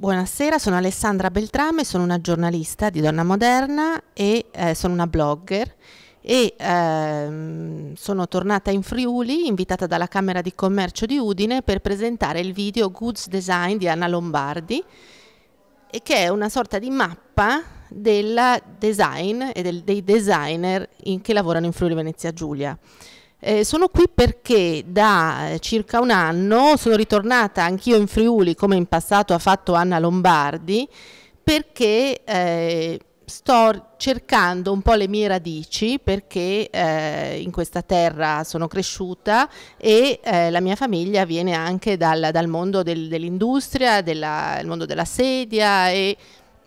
Buonasera, sono Alessandra Beltrame, sono una giornalista di Donna Moderna e sono una blogger e sono tornata in Friuli invitata dalla Camera di Commercio di Udine per presentare il video Goods Design di Anna Lombardi, e che è una sorta di mappa del design e dei designer che lavorano in Friuli Venezia Giulia. Sono qui perché da circa un anno sono ritornata anch'io in Friuli, come in passato ha fatto Anna Lombardi, perché sto cercando un po' le mie radici, perché in questa terra sono cresciuta e la mia famiglia viene anche dal mondo dell'industria, il mondo della sedia e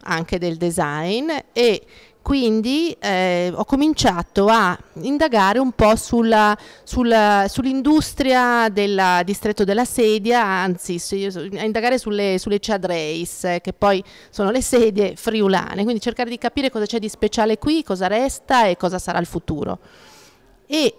anche del design, e quindi ho cominciato a indagare un po' sull'industria del distretto della sedia, anzi a indagare sulle chad race, che poi sono le sedie friulane, quindi cercare di capire cosa c'è di speciale qui, cosa resta e cosa sarà il futuro. E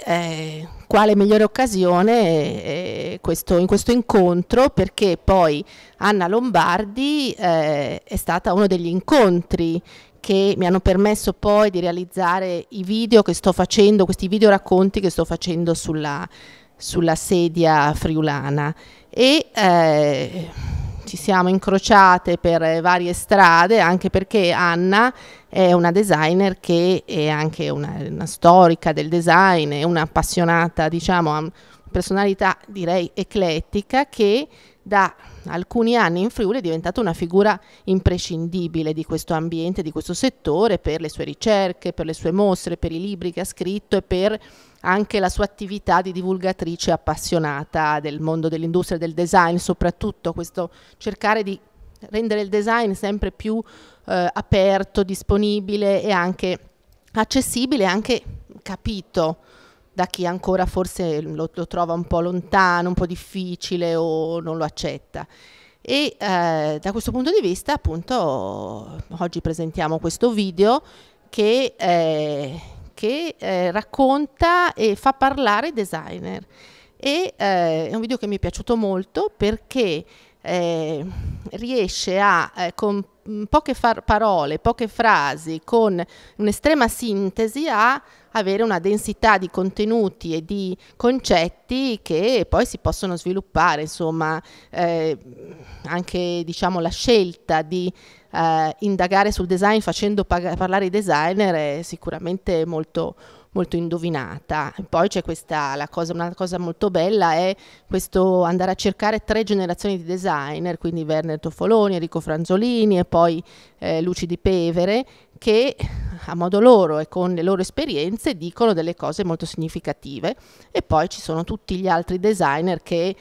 quale migliore occasione in questo incontro, perché poi Anna Lombardi è stata uno degli incontri che mi hanno permesso poi di realizzare i video che sto facendo, questi video racconti che sto facendo sulla sedia friulana, e ci siamo incrociate per varie strade, anche perché Anna è una designer che è anche una storica del design, è una appassionata, diciamo, una personalità direi eclettica, che da alcuni anni in Friuli è diventata una figura imprescindibile di questo ambiente, di questo settore, per le sue ricerche, per le sue mostre, per i libri che ha scritto e per anche la sua attività di divulgatrice appassionata del mondo dell'industria del design, soprattutto questo cercare di rendere il design sempre più aperto, disponibile e anche accessibile, anche capito da chi ancora forse lo trova un po' lontano, un po' difficile o non lo accetta. E da questo punto di vista, appunto, oggi presentiamo questo video che racconta e fa parlare i designer. E è un video che mi è piaciuto molto perché riesce a, con poche parole, poche frasi, con un'estrema sintesi, a avere una densità di contenuti e di concetti che poi si possono sviluppare, insomma, anche, diciamo, la scelta di indagare sul design facendo parlare i designer è sicuramente molto indovinata. Poi c'è una cosa molto bella è questo andare a cercare 3 generazioni di designer, quindi Werner Toffoloni, Enrico Franzolini e poi Luci Di Pevere, che a modo loro e con le loro esperienze dicono delle cose molto significative. E poi ci sono tutti gli altri designer che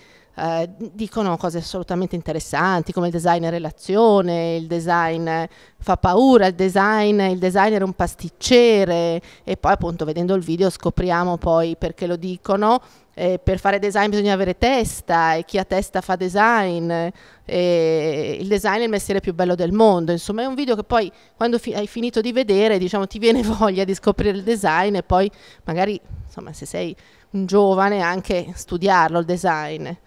dicono cose assolutamente interessanti, come il design è relazione, il design fa paura, il designer è un pasticcere, e poi appunto vedendo il video scopriamo poi perché lo dicono. Per fare design bisogna avere testa, e chi ha testa fa design, il design è il mestiere più bello del mondo. Insomma, è un video che poi quando hai finito di vedere, diciamo, ti viene voglia di scoprire il design, e poi magari, insomma, se sei un giovane, anche studiarlo il design.